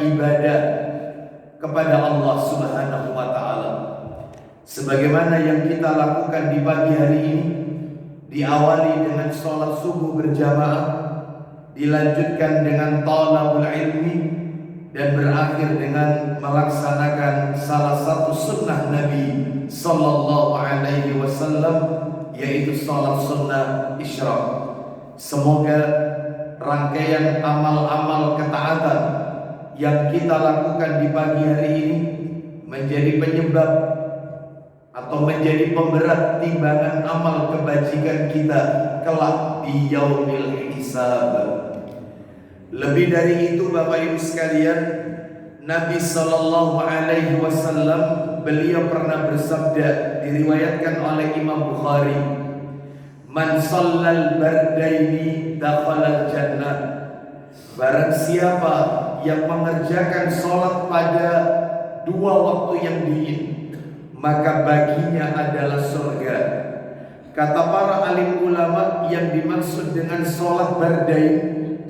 ibadah kepada Allah Subhanahu wa taala. Sebagaimana yang kita lakukan di pagi hari ini, diawali dengan sholat subuh berjamaah, dilanjutkan dengan thalabul ilmi, dan berakhir dengan melaksanakan salah satu sunnah Nabi Sallallahu Alaihi Wasallam, yaitu sholat sunnah isyraq. Semoga rangkaian amal-amal ketaatan yang kita lakukan di pagi hari ini menjadi penyebab atau menjadi pemberat timbangan amal kebajikan kita kelak di yaumil hisab. Lebih dari itu, Bapak Ibu sekalian, Nabi Sallallahu Alaihi Wasallam beliau pernah bersabda, diriwayatkan oleh Imam Bukhari, "Man shallal bardaini dakhalal jannah." Barang siapa yang mengerjakan sholat pada dua waktu yang dingin, maka baginya adalah surga. Kata para alim ulama, yang dimaksud dengan sholat bardain,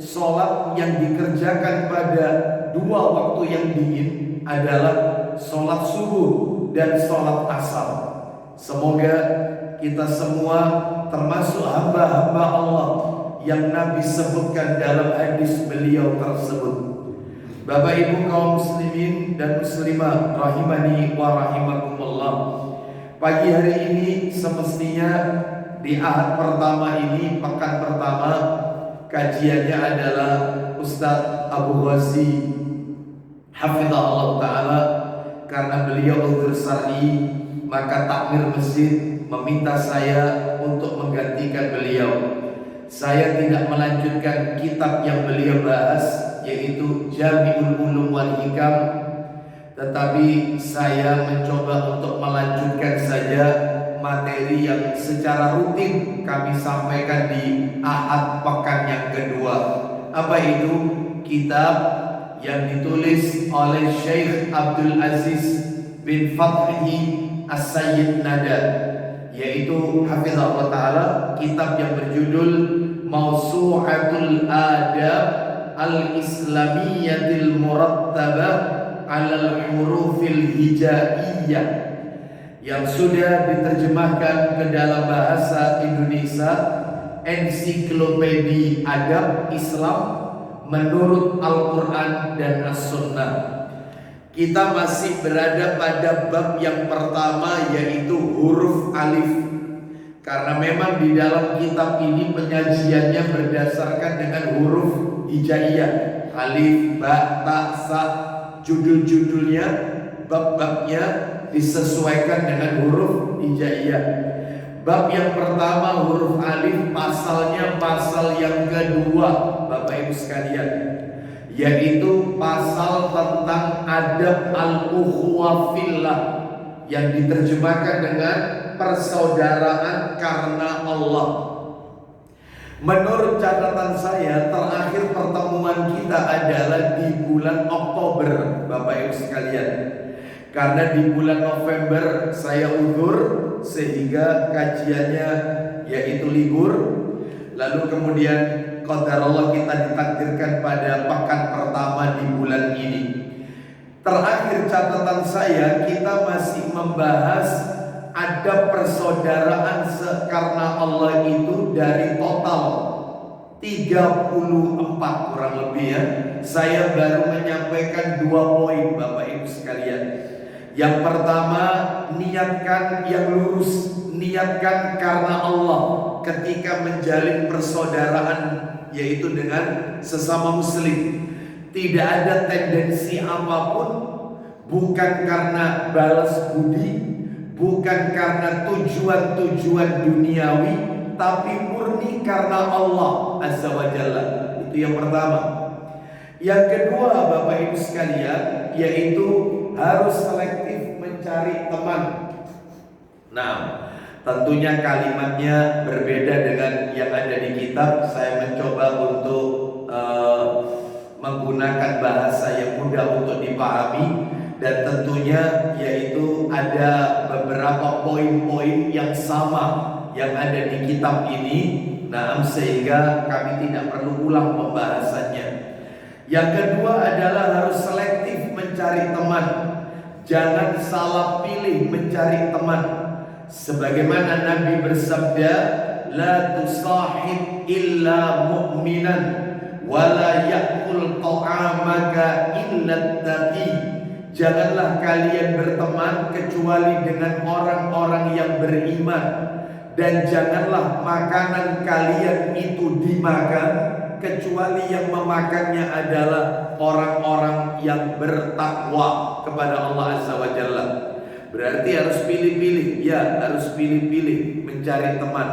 sholat yang dikerjakan pada dua waktu yang dingin adalah sholat subuh dan sholat asar. Semoga kita semua termasuk hamba-hamba Allah yang Nabi sebutkan dalam hadis beliau tersebut. Bapak Ibu kaum muslimin dan muslimah rahimani wa rahimakumullah, pagi hari ini semestinya di ahad pertama ini, pekan pertama, kajiannya adalah Ustadz Abu Ghazi hafizahullah ta'ala. Karena beliau uzur syar'i, maka takmir masjid meminta saya untuk menggantikan beliau. Saya tidak melanjutkan kitab yang beliau bahas, yaitu Jami'ul Ulum wal Hikam, tetapi saya mencoba untuk melanjutkan saja materi yang secara rutin kami sampaikan di ahad pekan yang kedua. Apa itu? Kitab yang ditulis oleh Syekh Abdul Aziz bin Fathi As-Sayyid Nada, yaitu hafizahullah ta'ala, kitab yang berjudul Mawsu'atul Adab Al-Islamiyyatil Murattabah Alal Hurufil Hijaiyah, yang sudah diterjemahkan ke dalam bahasa Indonesia, Ensiklopedia Adab Islam menurut Al-Quran dan As-Sunnah. Kita masih berada pada bab yang pertama, yaitu huruf alif. Karena memang di dalam kitab ini penyajiannya berdasarkan dengan huruf hijaiyah, alif, ba, ta, sa. Judul-judulnya, bab-babnya disesuaikan dengan huruf hijaiyah. Bab yang pertama huruf alif, pasalnya pasal yang kedua, Bapak Ibu sekalian, yaitu pasal tentang adab al-ukhuwah fillah, yang diterjemahkan dengan persaudaraan karena Allah. Menurut catatan saya, terakhir pertemuan kita adalah di bulan Oktober, Bapak Ibu sekalian. Karena di bulan November saya uzur, sehingga kajiannya yaitu libur. Lalu kemudian qadarullah kita ditakdirkan pada pekan pertama di bulan ini. Terakhir catatan saya, kita masih membahas ada persaudaraan karena Allah itu dari total 34 kurang lebih ya. Saya baru menyampaikan 2 poin, Bapak Ibu sekalian. Yang pertama, niatkan yang lurus, niatkan karena Allah ketika menjalin persaudaraan, yaitu dengan sesama muslim. Tidak ada tendensi apapun, bukan karena balas budi, bukan karena tujuan-tujuan duniawi, tapi murni karena Allah Azza wa Jalla. Itu yang pertama. Yang kedua, Bapak Ibu sekalian, yaitu harus selektif mencari teman. Nah, tentunya kalimatnya berbeda dengan yang ada di kitab. Saya mencoba untuk menggunakan bahasa yang mudah untuk dipahami, dan tentunya yaitu ada beberapa poin-poin yang sama yang ada di kitab ini. Nah, sehingga kami tidak perlu ulang pembahasannya. Yang kedua adalah harus selektif Jangan salah pilih mencari teman. Sebagaimana Nabi bersabda, la tusahib illa mu'minan wa la ya'kul ta'amaka illa taqi. Janganlah kalian berteman kecuali dengan orang-orang yang beriman, dan janganlah makanan kalian itu dimakan kecuali yang memakannya adalah orang-orang yang bertakwa kepada Allah Azza wa Jalla. Berarti harus pilih-pilih, ya harus pilih-pilih mencari teman.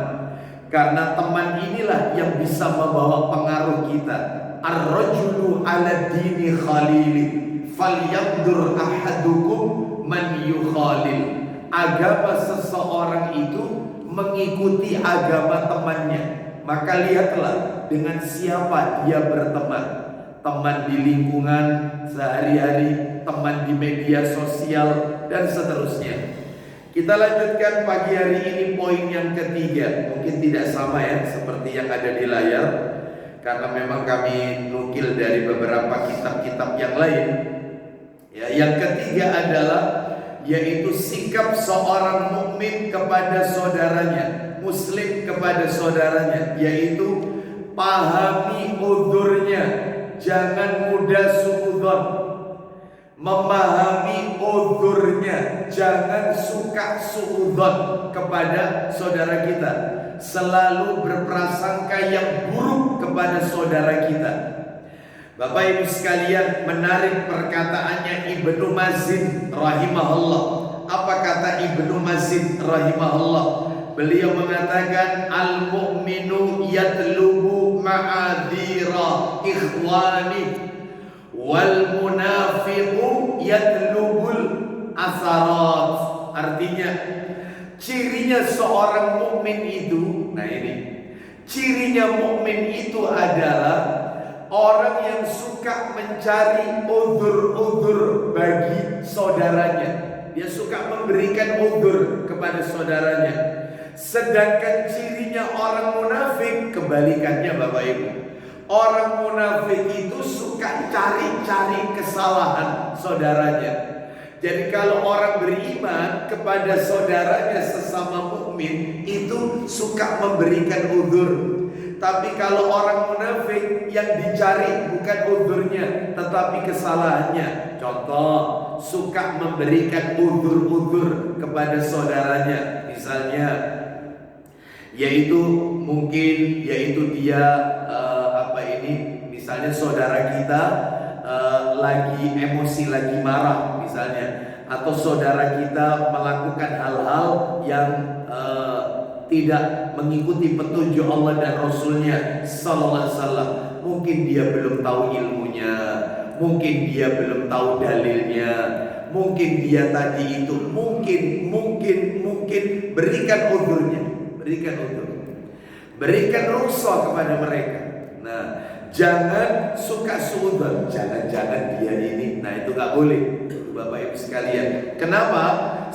Karena teman inilah yang bisa membawa pengaruh kita. Ar-rajulu ala dini khalili falyandur ahadukum man yukhalil. Agama seseorang itu mengikuti agama temannya. Maka lihatlah dengan siapa dia berteman. Teman di lingkungan sehari-hari, teman di media sosial, dan seterusnya. Kita lanjutkan pagi hari ini poin yang ketiga. Mungkin tidak sama ya seperti yang ada di layar, karena memang kami nukil dari beberapa kitab-kitab yang lain. Ya, yang ketiga adalah yaitu sikap seorang mukmin kepada saudaranya, muslim kepada saudaranya, yaitu pahami uzurnya, jangan mudah suudzon. Memahami uzurnya, jangan suka suudzon kepada saudara kita. Selalu berprasangka yang buruk kepada saudara kita. Bapak Ibu sekalian, menarik perkataannya Ibnu Mazin rahimahullah. Apa kata Ibnu Mazin rahimahullah? Beliau mengatakan, al-mu'minu yatlubu ma'adira ikhwani wal munafiqu yatlubul asarat. Artinya, cirinya seorang mukmin itu, nah ini, cirinya mukmin itu adalah orang yang suka mencari uzur-uzur bagi saudaranya. Dia suka memberikan uzur kepada saudaranya. Sedangkan cirinya orang munafik kebalikannya, Bapak Ibu. Orang munafik itu suka cari-cari kesalahan saudaranya. Jadi kalau orang beriman kepada saudaranya sesama mukmin itu suka memberikan uzur. Tapi kalau orang munafik yang dicari bukan uzurnya tetapi kesalahannya. Contoh, suka memberikan uzur-uzur kepada saudaranya. Misalnya, yaitu dia misalnya saudara kita lagi emosi, lagi marah misalnya, atau saudara kita melakukan hal-hal yang tidak mengikuti petunjuk Allah dan Rasulnya Sallallahu Alaihi Wasallam. Mungkin dia belum tahu ilmunya, mungkin dia belum tahu dalilnya, mungkin dia tadi itu mungkin berikan uzurnya, berikan rukhsah kepada mereka. Nah, jangan suka suudzon, jangan-jangan dia ini, nah itu nggak boleh, Bapak Ibu sekalian. Kenapa?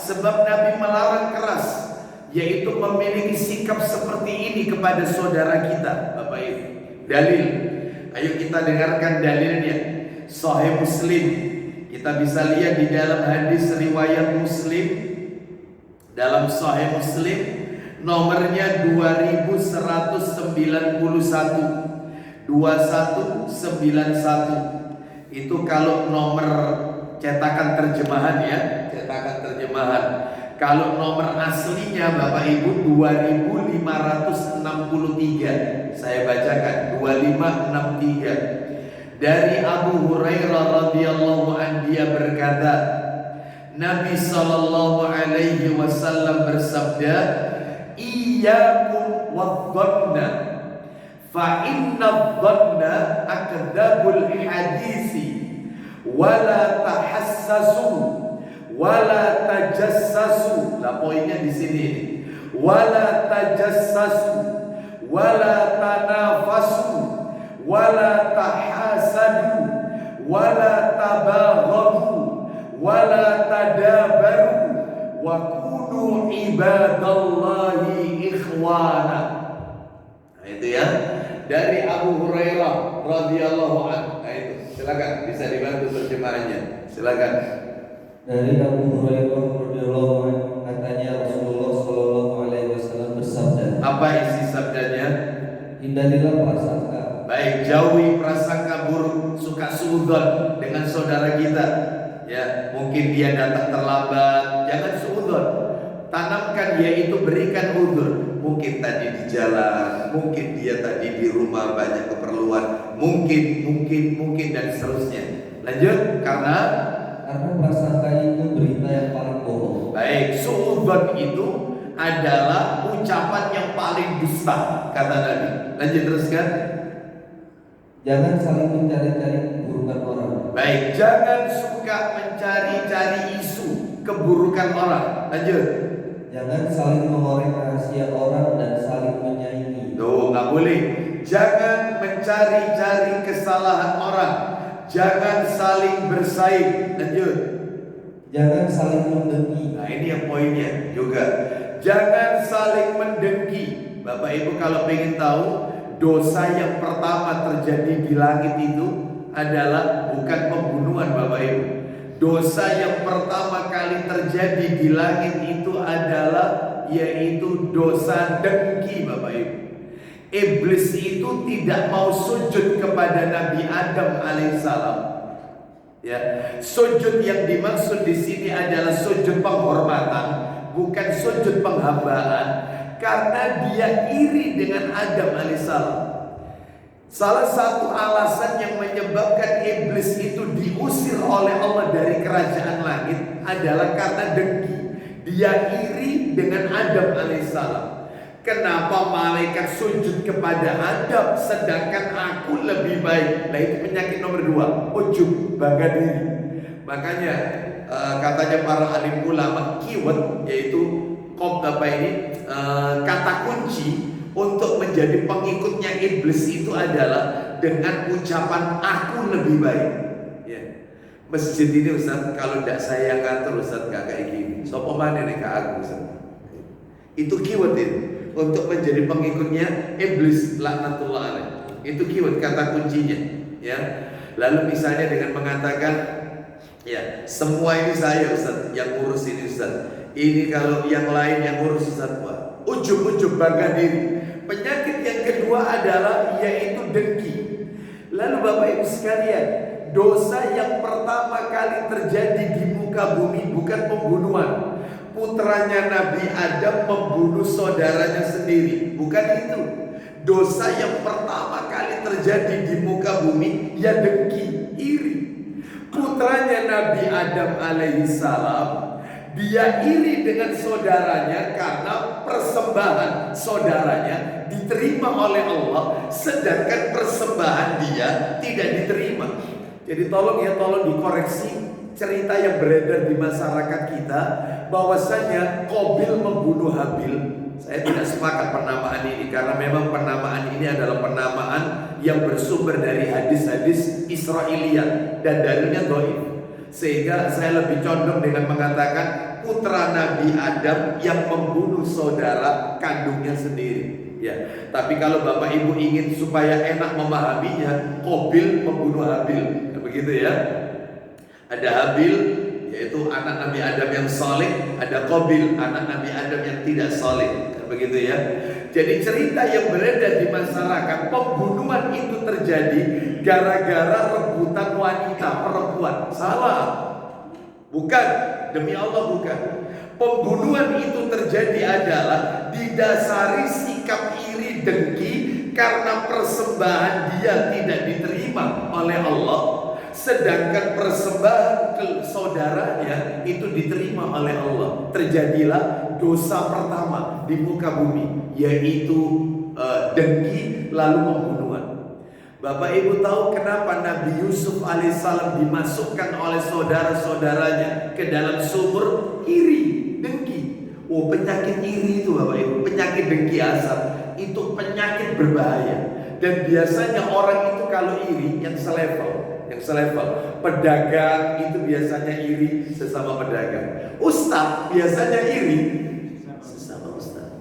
Sebab Nabi melarang keras, yaitu memiliki sikap seperti ini kepada saudara kita, Bapak Ibu. Dalil, ayo kita dengarkan dalilnya. Sahih Muslim, kita bisa lihat di dalam hadis riwayat Muslim, dalam Sahih Muslim nomornya 2191 itu kalau nomor cetakan terjemahan ya, cetakan terjemahan. Kalau nomor aslinya Bapak Ibu 2563. Saya bacakan 2563. Dari Abu Hurairah radhiyallahu anhu, dia berkata, Nabi sallallahu alaihi wasallam bersabda, "Iyyakum wadh-dhanna fa inna dhanna akdzabul hadisi wala tahassasu wala tajassasu." Lah poinnya di sini. Wala tajassasu wala tanafasu wala tahasadu wala tabaghadu wala tadabaru wa kunu ibadallahi ikhwana. Nah, itu ya, dari Abu Hurairah radhiyallahu anhu. Nah, itu silakan bisa dibantu terjemahannya. Silakan. Dari Abu Hurairah radhiyallahu anhu, katanya Rasulullah Shallallahu Alaihi Wasallam bersabda, Apa isi sabdanya? hindarilah prasangka. Baik, jauhi prasangka buruk, suka suudzon dengan saudara kita. Ya, mungkin dia datang terlambat, jangan suudzon. Tanamkan, yaitu berikan udzur. Mungkin tadi di jalan, mungkin dia tadi di rumah banyak keperluan, mungkin dan seterusnya. Lanjut, karena prasangka itu berita yang paling bohong. baik, suudzon itu adalah ucapan yang paling dusta, kata Nabi. Lanjut teruskan. Jangan saling mencari-cari keburukan orang. Baik, jangan suka mencari-cari isu keburukan orang. Lanjut. Jangan saling mengorek rahasia orang dan saling menyaingi. Tuh, nggak boleh. Jangan mencari-cari kesalahan orang. Jangan saling bersaing. Lanjut. Jangan saling mendengki. Nah, ini yang poinnya juga. Jangan saling mendengki. Bapak Ibu kalau pengen tahu, dosa yang pertama terjadi di langit itu adalah bukan pembunuhan, Bapak Ibu. Dosa yang pertama kali terjadi di langit itu adalah yaitu dosa dengki, Bapak Ibu. Iblis itu tidak mau sujud kepada Nabi Adam alaihissalam. Ya, sujud yang dimaksud di sini adalah sujud penghormatan, bukan sujud penghambaan, karena dia iri dengan Adam alaihissalam. Salah satu alasan yang menyebabkan iblis itu diusir oleh Allah dari kerajaan langit adalah karena dengki. Dia iri dengan Adam alaihissalam. Kenapa malaikat sujud kepada Adam sedangkan aku lebih baik? Nah, itu penyakit nomor 2, ujub, bangga diri. Makanya katanya para alim ulama, keyword yaitu kata kunci untuk menjadi pengikutnya iblis itu adalah dengan ucapan aku lebih baik. Ya. Masjid ini Ustaz, kalau tidak saya ngatur Ustaz gak kayak gini. Sopo mana nih kak aku Ustaz? Itu keyword itu untuk menjadi pengikutnya iblis laknatullah alaih. Itu keyword kata kuncinya. Ya. Lalu misalnya dengan mengatakan, ya semua ini saya Ustaz yang ngurus ini Ustaz. Ini kalau yang lain yang ngurus Ustaz, wah, ujub-ujub bangga diri. Penyakit yang kedua adalah yaitu dengki. Lalu Bapak Ibu sekalian, dosa yang pertama kali terjadi di muka bumi bukan pembunuhan. Putranya Nabi Adam membunuh saudaranya sendiri, bukan itu. Dosa yang pertama kali terjadi di muka bumi ya dengki, iri. Putranya Nabi Adam alaihissalam, dia iri dengan saudaranya karena persembahan saudaranya diterima oleh Allah, sedangkan persembahan dia tidak diterima. Jadi tolong dikoreksi cerita yang beredar di masyarakat kita bahwasanya Qabil membunuh Habil. Saya tidak sepakat penamaan ini karena memang penamaan ini adalah penamaan yang bersumber dari hadis-hadis Israiliyat dan dalilnya dhaif. Sehingga saya lebih condong dengan mengatakan putra Nabi Adam yang membunuh saudara kandungnya sendiri. Ya, tapi kalau Bapak Ibu ingin supaya enak memahaminya, Qabil membunuh Habil, begitu ya. Ada Habil, yaitu anak Nabi Adam yang saleh, ada Qabil, anak Nabi Adam yang tidak saleh, begitu ya. Jadi cerita yang beredar di masyarakat, pembunuhan itu terjadi gara-gara rebutan wanita perempuan. Salah. Bukan, demi Allah bukan. Pembunuhan itu terjadi adalah didasari sikap iri dengki karena persembahan dia tidak diterima oleh Allah, sedangkan persembahan ke saudaranya itu diterima oleh Allah. Terjadilah dosa pertama di muka bumi, yaitu dengki lalu pembunuhan. Bapak Ibu tahu kenapa Nabi Yusuf alaihissalam dimasukkan oleh saudara-saudaranya ke dalam sumur? Iri, dengki. Oh, penyakit iri itu Bapak Ibu, penyakit dengki asal itu penyakit berbahaya. Dan biasanya orang itu kalau iri yang selevel, pedagang itu biasanya iri sesama pedagang. Ustaz biasanya iri sesama ustaz.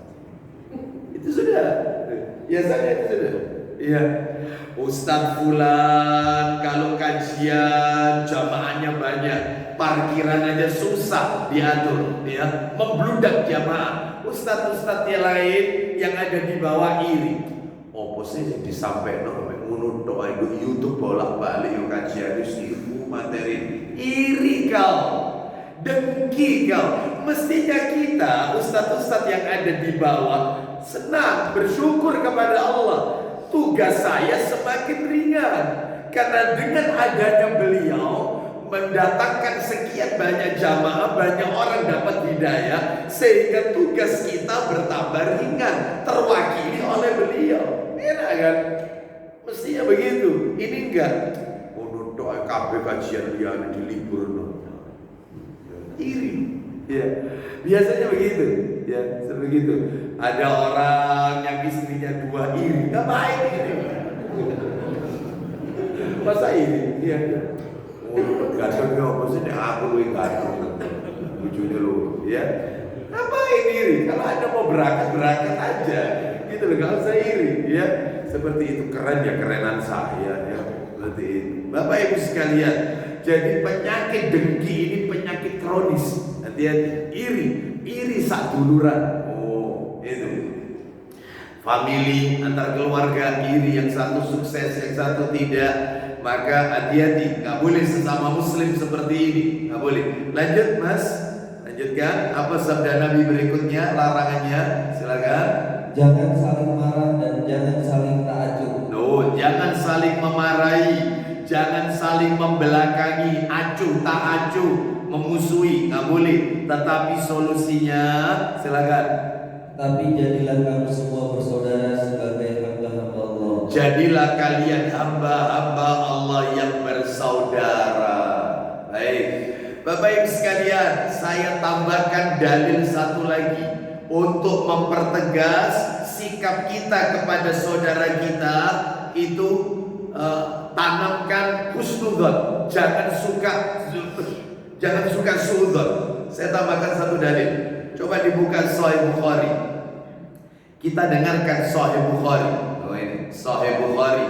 Itu sudah, biasanya itu sudah. Iya. Ustaz fulan kalau kajian jamaahnya banyak banyak, parkiran aja susah diatur, ya, membludak jamaah. Ustadz-ustadz yang lain yang ada di bawah iri. Opo sih yang disampaikan menurut doa YouTube bolak-balik yuk kajian itu materi iri kau, dengki kau. Mestinya kita ustadz-ustadz yang ada di bawah senang, bersyukur kepada Allah. Tugas saya semakin ringan karena dengan adanya beliau mendatangkan sekian banyak jamaah, banyak orang dapat hidayah, sehingga tugas kita bertambah ringan, terwakili oleh beliau. Enak kan? Mestinya begitu. Ini enggak. Menurut doa KB kajian dia di libur iri. Ya, biasanya begitu. Ya, begitu. Ada orang yang istrinya 2 iri, ngapain ini? Masa ini? Iya. Oh, gantengnya apa sih? Aku lu ganteng. Lucunya lu, ya. Ngapain iri? Kalau ada mau berangkat aja. Gitu loh, gak usah iri, ya. Seperti itu, keren ya, kerenan saya, ya. Seperti itu. Bapak Ibu sekalian, jadi penyakit dengki ini penyakit kronis. Hati-hati, iri sak duluran. Oh, itu. Family antar keluarga iri, yang satu sukses, yang satu tidak. Maka hati-hati, gak boleh sesama muslim seperti ini, gak boleh. Lanjut Mas, lanjutkan. Apa sabda Nabi berikutnya, larangannya? Silakan. Jangan saling marah dan jangan saling ta'acuh. No, jangan saling memarahi, jangan saling membelakangi, acuh tak acuh, memusuhi, nggak boleh. Tetapi solusinya, silakan. Tapi jadilah kamu semua bersaudara sebagai hamba-hamba Allah. Jadilah kalian hamba-hamba Allah yang bersaudara. Baik, Bapak Ibu sekalian, saya tambahkan dalil satu lagi untuk mempertegas sikap kita kepada saudara kita itu. Tanamkan husnudzon, jangan suka suudzon. Saya tambahkan satu dalil. Coba dibuka Sahih Bukhari. Kita dengarkan Sahih Bukhari. Oh ini Sahih Bukhari.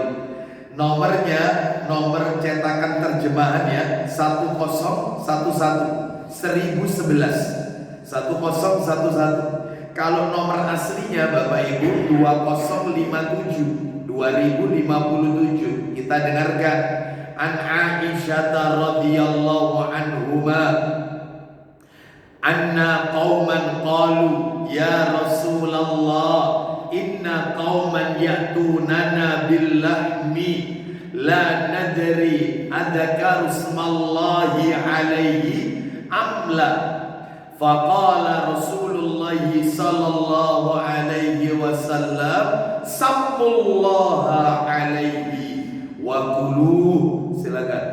Nomornya, nomor cetakan terjemahannya 1011 1011. Kalau nomor aslinya Bapak Ibu 2057. Kita dengarkan. An Aisyah radhiyallahu anhuma anna qauman qalu ya Rasulullah inna qauman ya'tunana bil lahmi la nadri adakaru smallahi alaihi amla. Faqala Rasulullah sallallahu alaihi wasallam sammullaha alaihi wa kuluh. Silakan.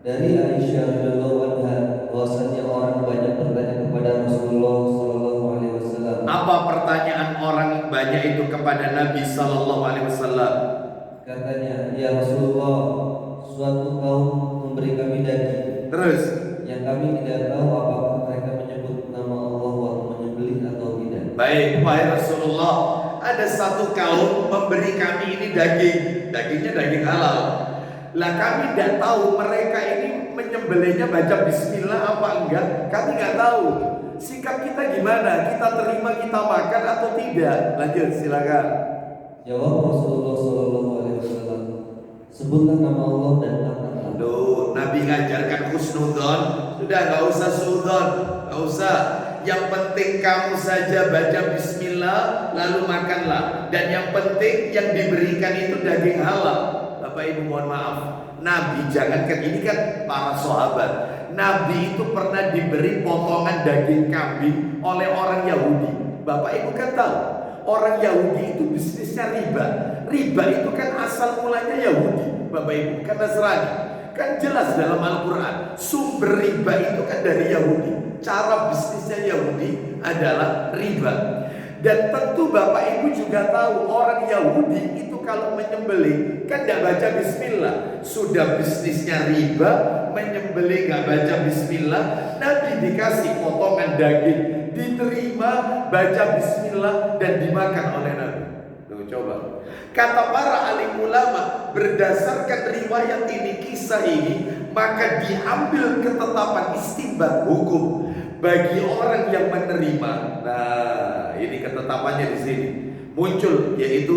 Dari Aisyah radhiyallahu anha bahwasanya orang banyak bertanya kepada Rasulullah sallallahu alaihi wasallam. Apa pertanyaan orang banyak itu kepada Nabi sallallahu alaihi wasallam? Katanya, ya Rasulullah, suatu kaum memberi kami daging. Terus yang kami tidak tahu apakah mereka menyebut nama Allah waktu menyembelih atau tidak. Baik, wahai Rasulullah, ada satu kaum memberi kami ini daging. Dagingnya daging halal. Lah kami tidak tahu mereka ini menyembelihnya baca bismillah apa enggak. Kami nggak tahu. Sikap kita gimana? Kita terima, kita makan atau tidak? Lanjut, silakan. Jawab Rasulullah sallallahu alaihi wasallam, sebutlah nama Allah dan makanlah. Duh, Nabi ngajarkan husnudzon. Sudah, nggak usah suudzon, nggak usah. Yang penting kamu saja baca bismillah lalu makanlah. Dan yang penting yang diberikan itu daging halal. Bapak Ibu mohon maaf, Nabi jangankan ini kan para sahabat, Nabi itu pernah diberi potongan daging kambing oleh orang Yahudi. Bapak Ibu kan tahu, orang Yahudi itu bisnisnya riba. Riba itu kan asal mulanya Yahudi. Bapak Ibu kan Nasrani. Kan jelas dalam Al-Quran, sumber riba itu kan dari Yahudi. Cara bisnisnya Yahudi adalah riba. Dan tentu Bapak Ibu juga tahu orang Yahudi itu kalau menyembelih kan gak baca bismillah. Sudah bisnisnya riba, menyembelih gak baca bismillah. Nabi dikasih potongan daging, diterima, baca bismillah dan dimakan oleh Nabi. Tuh coba. Kata para alim ulama, berdasarkan riwayat ini, kisah ini, maka diambil ketetapan istinbat hukum bagi orang yang menerima. Nah, ini ketetapannya di sini muncul, yaitu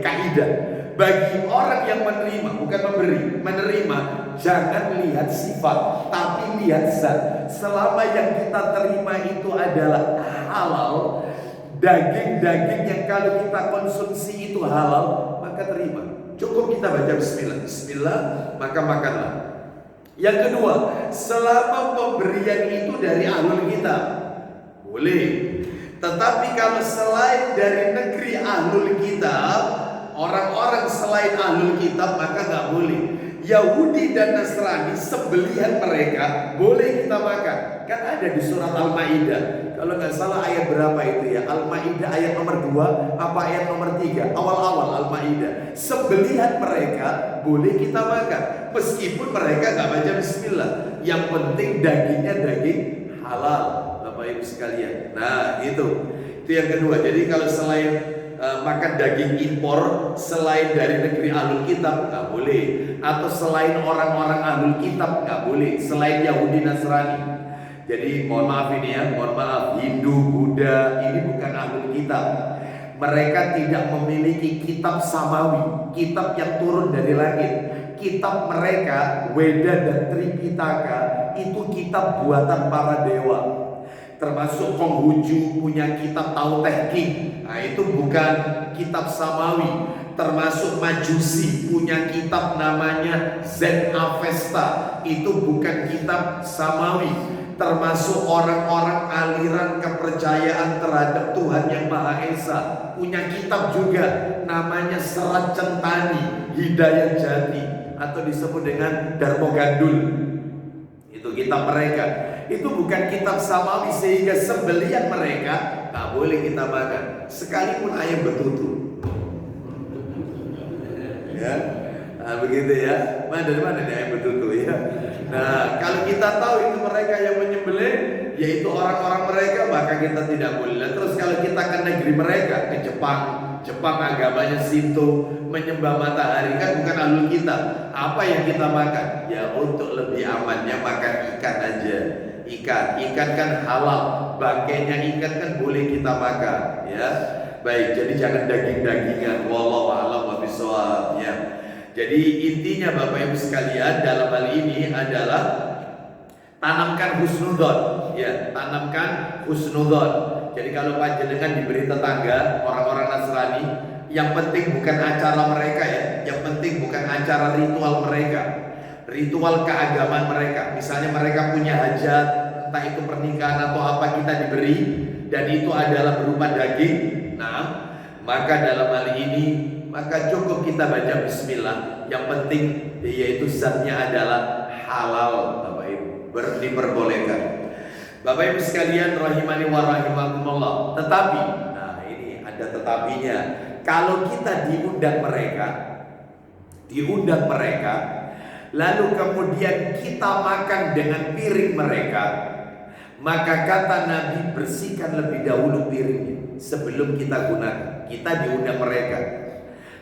kaidah bagi orang yang menerima, bukan memberi. Menerima jangan lihat sifat, tapi lihat zat. Selama yang kita terima itu adalah halal, daging-daging yang kalau kita konsumsi itu halal, maka terima. Cukup kita baca bismillah, bismillah, maka makanlah. Yang kedua, selama pemberian itu dari ahlul kitab, boleh. Tetapi kalau selain dari negeri ahlul kitab, orang-orang selain ahlul kitab, maka nggak boleh. Yahudi dan Nasrani, sembelihan mereka boleh kita makan. Kan ada di surat Al-Maidah. Kalau nggak salah ayat berapa itu ya? Al-Maidah ayat nomor 2 apa ayat nomor 3? Awal-awal Al-Maidah. Sembelihan mereka boleh kita makan, meskipun mereka nggak baca bismillah. Yang penting dagingnya daging halal, Bapak Ibu sekalian. Nah, itu yang kedua. Jadi kalau selain makan daging impor selain dari negeri ahlul kitab nggak boleh, atau selain orang-orang ahlul kitab nggak boleh, selain Yahudi Nasrani. Jadi mohon maaf ini ya, mohon maaf, Hindu, Buddha ini bukan ahlul kitab. Mereka tidak memiliki kitab samawi, kitab yang turun dari langit. Kitab mereka, Weda dan Tripitaka, itu kitab buatan para dewa. Termasuk Konghucu punya kitab Tao Te Ching. Nah, itu bukan kitab samawi. Termasuk Majusi punya kitab namanya Zen Avesta. Itu bukan kitab samawi. Termasuk orang-orang aliran kepercayaan terhadap Tuhan yang Maha Esa punya kitab juga namanya Serat Centani Hidayat Jati, atau disebut dengan Darmo Gandul. Itu kitab mereka. Itu bukan kitab samawi, sehingga sembelihan mereka tak boleh kita makan, sekalipun ayam betutu. Ya, nah, begitu ya. Dari mana nih ayam betutu ya? Nah, kalau kita tahu itu mereka yang menyembelih, yaitu orang-orang mereka, maka kita tidak boleh. Terus kalau kita ke negeri mereka, ke Jepang agamanya Shinto, menyembah matahari, kan bukan ahlul kitab. Apa yang kita makan? Ya untuk lebih amannya makan ikan aja. Ikan kan halal, bangkainya ikan kan boleh kita makan, ya. Baik, jadi jangan daging-dagingan. Wallahu a'lam bishawab, ya. Jadi intinya Bapak Ibu sekalian dalam hal ini adalah tanamkan husnudzon, ya, tanamkan husnudzon. Jadi kalau panjenengan diberi tetangga orang-orang Nasrani, yang penting bukan acara mereka ya, yang penting bukan acara ritual mereka, ritual keagamaan mereka. Misalnya mereka punya hajat, entah itu pernikahan atau apa, kita diberi, dan itu adalah berupa daging. Nah, maka dalam hal ini maka cukup kita baca bismillah. Yang penting yaitu zatnya adalah halal, Bapak Ibu, diperbolehkan. Bapak Ibu sekalian rahimani wa rahimakumullah. Tetapi, nah ini ada tetapinya. Kalau kita diundang mereka, lalu kemudian kita makan dengan piring mereka, maka kata Nabi, bersihkan lebih dahulu piringnya sebelum kita gunakan. Kita diundang mereka,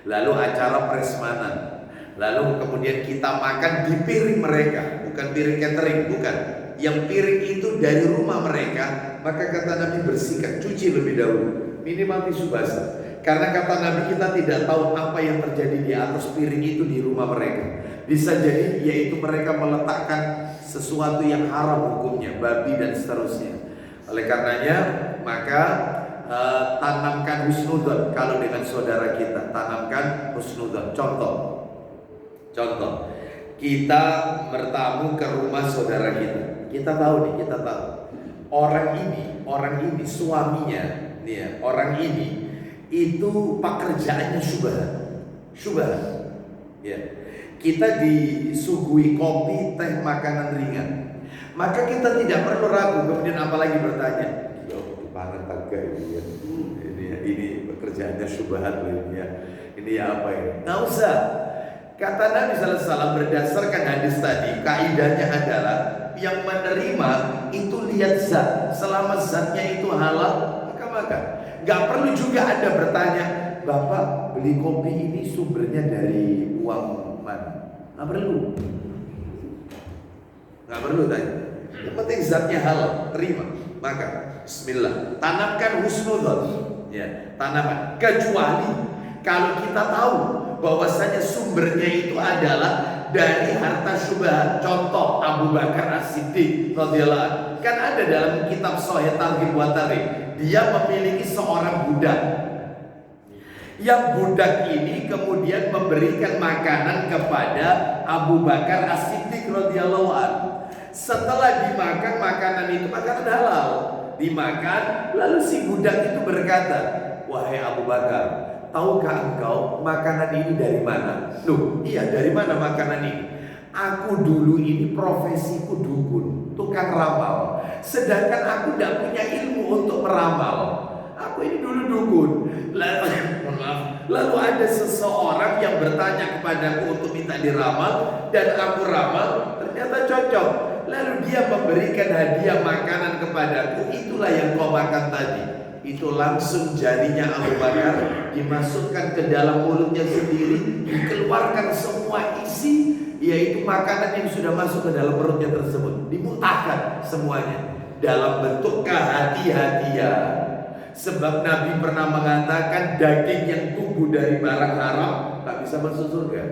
lalu acara prasmanan, lalu kemudian kita makan di piring mereka, bukan piring catering, bukan. Yang piring itu dari rumah mereka, maka kata Nabi, bersihkan, cuci lebih dahulu, minimal tisu basah. Karena kata Nabi, kita tidak tahu apa yang terjadi di atas piring itu di rumah mereka. Bisa jadi yaitu mereka meletakkan sesuatu yang haram hukumnya, babi dan seterusnya. Oleh karenanya maka tanamkan husnudzon. Kalau dengan saudara kita, tanamkan husnudzon. Contoh, kita bertamu ke rumah saudara kita. Kita tahu orang ini suaminya, nih ya, orang ini itu pekerjaannya syubhat. Ya. Kita disuguhi kopi, teh, makanan ringan, maka kita tidak perlu ragu, kemudian apalagi bertanya, pangan tangga ini ya, ini pekerjaannya syubhat ini ya, ini ya apa ini? Nggak usah. Kata Nabi sallallahu alaihi wasallam berdasarkan hadis tadi, kaidahnya adalah yang menerima itu lihat zat, selama zatnya itu halal maka makan. Nggak perlu juga Anda bertanya, Bapak beli kopi ini sumbernya dari uang mana? Nggak perlu. Nggak perlu tanya. Yang penting zatnya halal, terima. Maka bismillah, tanamkan husnudzon. Ya, tanamkan. Kecuali kalau kita tahu bahwasanya sumbernya itu adalah dari harta syubhat. Contoh Abu Bakar As-Siddiq radhiyallahu anhu. Kan ada dalam kitab Sahih Targhib wa Tarhib, dia memiliki seorang budak. Yang budak ini kemudian memberikan makanan kepada Abu Bakar As-Siddiq radhiyallahu anhu. Setelah dimakan makanan itu, makanan halal, dimakan, lalu si budak itu berkata, "Wahai Abu Bakar, tahukah engkau makanan ini dari mana?" Loh, iya, dari mana makanan ini? Aku dulu ini profesiku dukun, tukang ramal. Sedangkan aku tidak punya ilmu untuk meramal. Aku ini dulu dukun. Lalu ada seseorang yang bertanya kepadaku untuk minta diramal, dan aku ramal, ternyata cocok. Lalu dia memberikan hadiah makanan kepadaku. Itulah yang kau makan tadi. Itu langsung jarinya Abu Bakar dimasukkan ke dalam mulutnya sendiri, dikeluarkan semua isi, yaitu makanan yang sudah masuk ke dalam perutnya tersebut, dimuntahkan semuanya dalam bentuk kehati-hatian. Sebab Nabi pernah mengatakan daging yang tumbuh dari barang haram tak bisa masuk surga.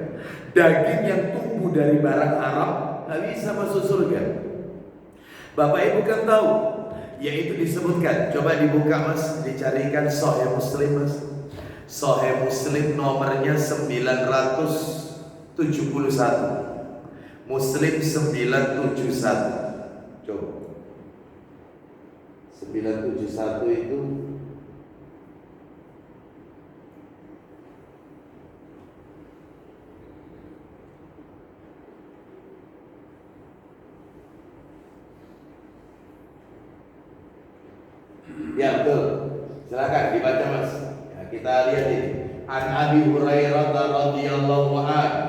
Daging yang tumbuh dari barang haram tak bisa masuk surga. Bapak Ibu kan tahu, yaitu disebutkan. Coba dibuka Mas, dicarikan Sahih Muslim Mas. Sahih Muslim nomornya 971. Muslim 971. Coba 971 itu ya betul. Silakan dibaca Mas. Ya, kita lihat ini. An Abi Hurairah radhiyallahu anhu.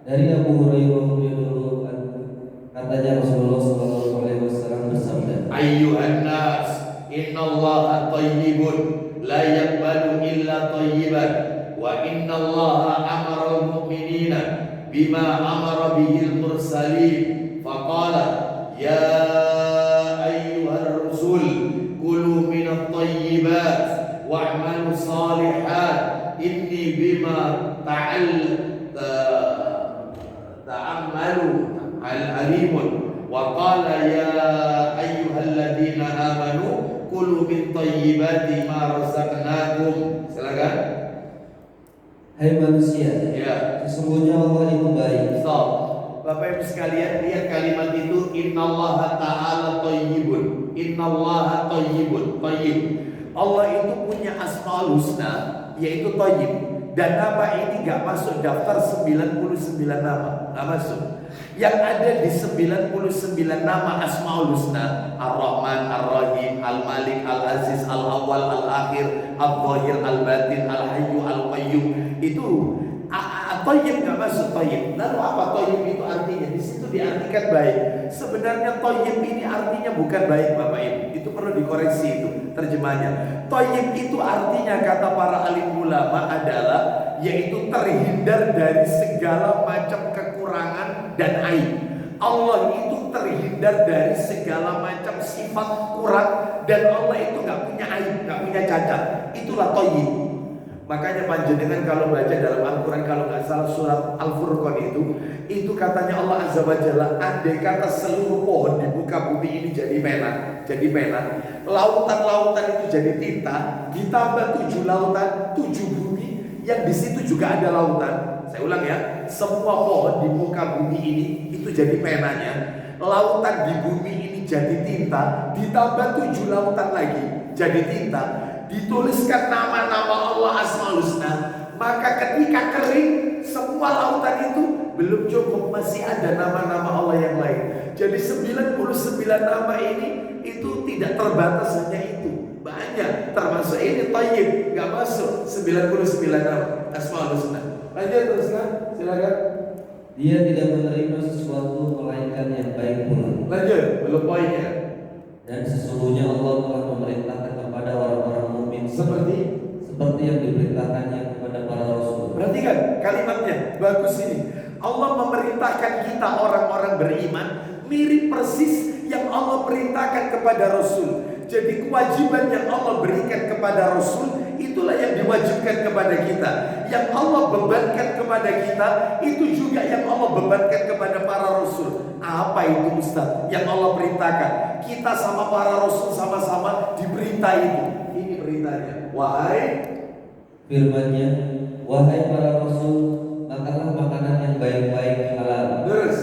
Dari Abu Hurairah radhiyallahu anhu, katanya Rasulullah sallallahu alaihi wasallam bersabda, Ayyuhan nas, innallaha thayyibun la yaqbalu illa thayyiban wa innallaha amara al-mu'minina bima amara bihil mursalin faqala ya ayyuhar rusul kulu minat thayyibat wa'malu salihat inni bima ta'ammalu al-alimun wa qala ya ayyuhalladzina amanu kulu min thayyibati ma razaqnakum. Silakan. hai manusia, Ya. sesungguhnya Allah itu baik. Stop. Bapak Ibu sekalian, lihat kalimat itu, innallaha ta'ala thayyibun. Innallaha thayyibun, thayyib. Allah itu punya asmaul husna, yaitu thayyib. Dan nama ini gak masuk daftar 99 nama, gak masuk. Yang ada di 99 nama asmaul husna, Ar-Rahman, Ar-Rahim, Al-Malik, Al-Aziz, Al-Awwal, Al-Akhir, Al-Zahir, Al-Batin, Al-Hayyu, Al-Qayyum, itu Thayyib gak masuk thayyib. Lalu apa thayyib itu artinya? Di situ diartikan baik. Sebenarnya thayyib ini artinya bukan baik Bapak Ibu. Itu perlu dikoreksi itu terjemahnya. Thayyib itu artinya kata para alim ulama adalah yaitu terhindar dari segala macam kekurangan dan aib. Allah itu terhindar dari segala macam sifat kurang, dan Allah itu gak punya aib, gak punya cacat. Itulah thayyib. Makanya panjenengan kalau baca dalam Al-Quran, kalau nggak salah surat Al-Furqan itu katanya Allah Azza wa Jalla, andai kata seluruh pohon di muka bumi ini jadi pena, lautan-lautan itu jadi tinta, ditambah 7 lautan, 7 bumi yang di situ juga ada lautan. Saya ulang ya, semua pohon di muka bumi ini itu jadi penanya, lautan di bumi ini jadi tinta, ditambah 7 lautan lagi jadi tinta. Dituliskan nama-nama Allah Asmaul Husna. Maka ketika kering semua lautan itu belum cukup, masih ada nama-nama Allah yang lain. Jadi 99 nama ini itu tidak terbatas hanya itu, banyak. Termasuk ini thayyib, gak masuk 99 nama Asmaul Husna. Lanjut teruskan, silakan. Dia tidak menerima sesuatu melainkan yang baik pula. Lanjut, belum poinnya. Dan sesungguhnya Allah telah memerintahkan kepada orang-orang mukmin seperti yang diperintahkannya kepada para rasul. Perhatikan kalimatnya, bagus ini. Allah memerintahkan kita orang-orang beriman Mirip persis yang Allah perintahkan kepada Rasul. Jadi kewajiban yang Allah berikan kepada Rasul, itulah yang diwajibkan kepada kita. Yang Allah bebankan kepada kita, itu juga yang Allah bebankan kepada para Rasul. Apa itu Ustaz? Yang Allah perintahkan. Kita sama para Rasul sama-sama diperintah itu. Ini perintahnya. Firman-Nya, wahai para Rasul, makanlah makanan yang baik-baik halal. Terus.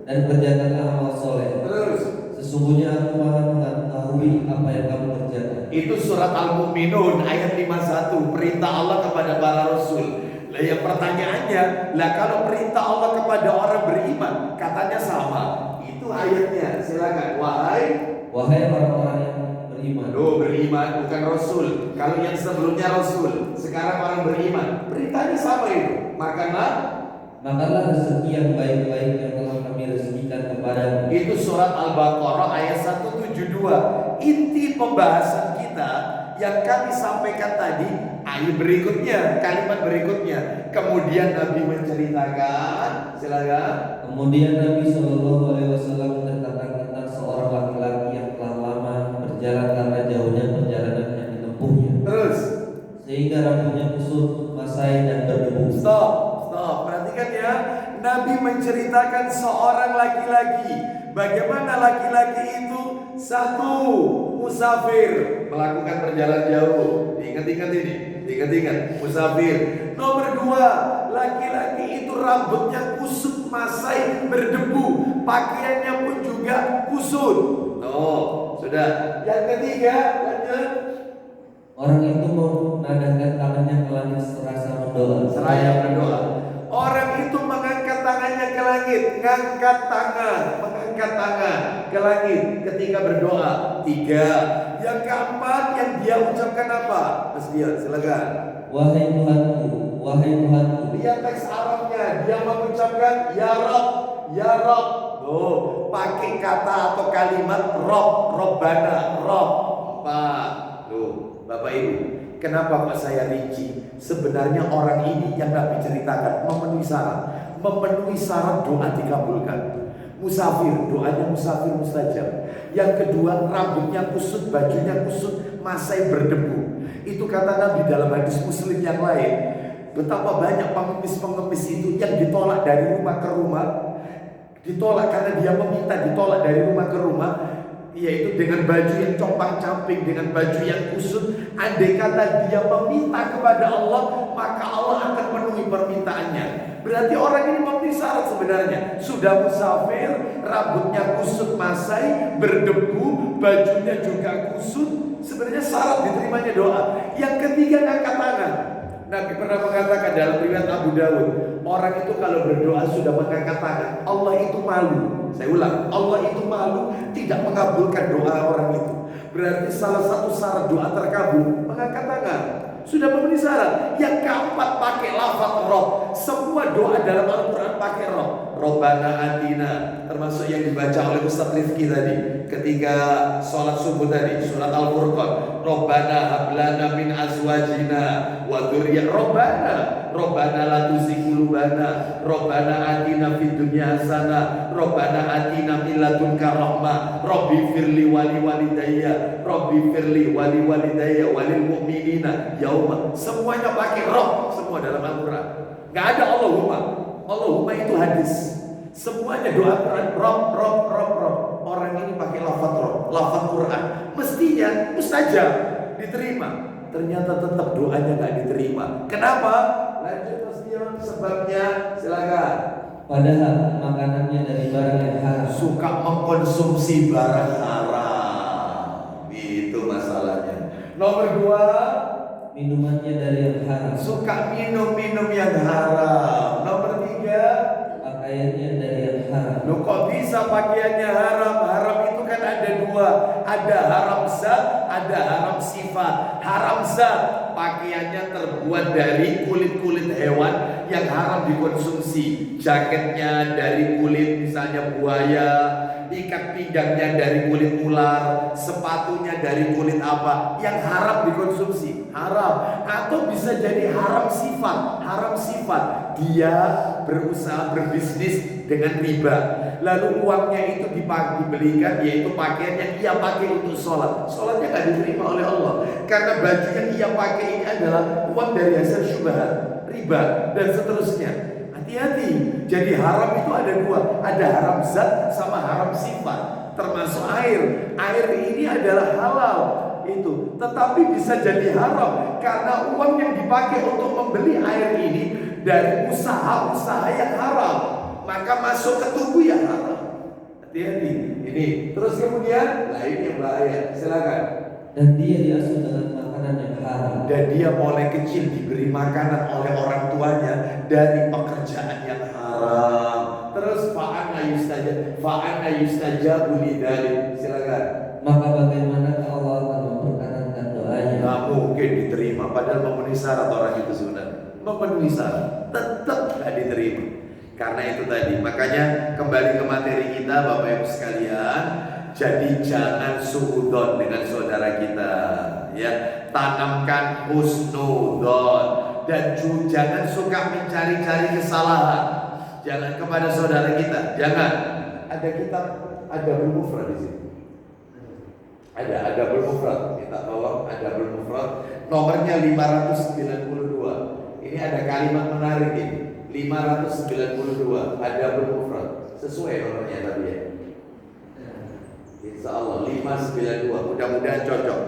Dan kerjakanlah amal soleh. Terus. Sesungguhnya aku maha mengetahui apa yang kamu kerjakan. Itu surat Al-Mu'minun ayat 51, perintah Allah kepada para Rasul. Lah yang pertanyaannya, lah kalau perintah Allah kepada orang beriman, katanya sama. Itu ayatnya, silakan. Wahai orang-orang yang beriman. Beriman bukan Rasul. Kalau yang sebelumnya Rasul, sekarang orang beriman. Perintahnya sama itu. Makanlah rezeki yang baik-baik yang telah kami rezekikan kepadamu. Itu surat Al-Baqarah ayat 172. Inti pembahasan kita yang kami sampaikan tadi, ayat berikutnya, kalimat berikutnya. Kemudian Nabi menceritakan, silakan. Kemudian Nabi SAW menceritakan tentang seorang laki-laki yang telah lama berjalan karena jauhnya perjalanan yang ditempuhnya. Terus, sehingga rambutnya kusut, masai dan berdebu. Stop. Perhatikan ya, Nabi menceritakan seorang laki-laki. Bagaimana laki-laki itu? Satu, musafir, melakukan perjalanan jauh. Diingat-ingat ini, diingat-ingat, musafir. Nomor dua, laki-laki itu rambutnya kusut, masai, berdebu. Pakaiannya pun juga kusut. Sudah. Yang ketiga, lanjut. Orang itu menadahkan tangannya ke langit seraya berdoa. Orang itu mengangkat tangannya ke langit, mengangkat tangan ke langit ketika berdoa. Tiga. Yang keempat yang dia ucapkan apa? Mas Dian, silakan. Wahai Tuhanku, wahai Tuhanku. Lihat teks Arabnya, dia mengucapkan ya Rabb, ya Rabb. Pakai kata atau kalimat Rabb, Robbana, Rabb. Bapak Ibu, kenapa Pak saya rinci? Sebenarnya orang ini yang Nabi ceritakan memenuhi syarat doa dikabulkan. Musafir, doanya musafir mustajab. Yang kedua, rambutnya kusut, bajunya kusut, masai berdebu. Itu kata Nabi dalam hadis Muslim yang lain. Betapa banyak pengemis-pengemis itu yang ditolak dari rumah ke rumah. Ditolak karena dia meminta ditolak dari rumah ke rumah, yaitu dengan baju yang compang-camping, dengan baju yang kusut. Andai kata dia meminta kepada Allah, maka Allah akan penuhi permintaannya. Berarti orang ini memenuhi syarat sebenarnya. Sudah musafir, rambutnya kusut masai, berdebu, bajunya juga kusut. Sebenarnya syarat diterimanya doa. Yang ketiga, angkat tangan. Nabi pernah mengatakan dalam riwayat Abu Dawud, orang itu kalau berdoa sudah mengangkat tangan, Allah itu malu. Saya ulang, Allah itu malu tidak mengabulkan doa orang itu. Berarti salah satu syarat doa terkabul mengangkat tangan. Sudah memenuhi syarat. Yang keempat, pakai lafaz Rabb. Semua doa dalam Al-Quran pakai Rabb. Robbana atina, termasuk yang dibaca oleh Ustaz Rifki tadi ketika sholat subuh tadi, surat Al-Furqan. Robbana hablana min azwajina wa dzurriyyah. Robbana la tuzigh qulubana. Robbana atina fid dunya hasanah. Robbana atina min ladunka rahmah. Rabbi firli wali walidayya. Rabbi firli wali walidayya walil mu'minina yauma. Semuanya pakai Rabb, semua dalam Al-Quran. Gak ada Allahumma itu hadis. Semuanya doa Quran, Rabb. Orang ini pakai lafaz Quran. Mestinya mustajab, diterima. Ternyata tetap doanya gak diterima. Kenapa? Lanjut Mas Dion, sebabnya silakan. Padahal makanannya dari barang yang haram. Suka mengkonsumsi barang haram. Itu masalahnya. Nomor dua, minumannya dari yang haram. Suka minum yang haram. Nomor tiga, pakaiannya dari yang haram. Loh kok bisa pakaiannya haram? Haram itu kan ada dua. Ada haram zat, ada haram sifat. Haram zat, pakaiannya terbuat dari kulit-kulit hewan yang haram dikonsumsi. Jaketnya dari kulit misalnya buaya, ikat pinggangnya dari kulit ular, sepatunya dari kulit apa, yang haram dikonsumsi, haram. Atau bisa jadi haram sifat, dia berusaha berbisnis dengan riba, lalu uangnya itu dibelikan, yaitu pakaian yang ia pakai untuk sholatnya nggak diterima oleh Allah, karena baju yang ia pakai ini adalah uang dari hasil syubhat, riba, dan seterusnya. Hati-hati. Jadi haram itu ada dua, ada haram zat sama haram sifat. Termasuk air. Air ini adalah halal itu, tetapi bisa jadi haram karena uang yang dipakai untuk membeli air ini dari usaha-usaha yang haram, maka masuk ke tubuh yang haram. Hati-hati. Ini. Terus kemudian lain yang bahaya. Silakan. Dan dia diasuh dengan makanan yang haram. Dan dia mulai kecil diberi makanan oleh orang tuanya dari pekerjaan yang haram. Terus fa'ana yustajabu lidzalik. Silakan. Maka bagaimana Allah akan memperkenankan doanya? Nggak mungkin diterima. Padahal memenuhi syarat orang itu sebenarnya. Memenuhi syarat, tetap nggak diterima. Karena itu tadi. Makanya kembali ke materi kita, Bapak Ibu sekalian. Jadi jangan suudzon dengan saudara kita, ya. Tanamkan husnudzon dan jangan suka mencari-cari kesalahan. Jangan kepada saudara kita, jangan. Ada kitab, ada mufrad di sini. Ada mufrad. Minta tolong ada mufrad. Nomornya 592. Ini ada kalimat menarik ini. 592 ada mufrad. Sesuai nomornya tadi ya. Insya Allah 592, mudah-mudahan cocok.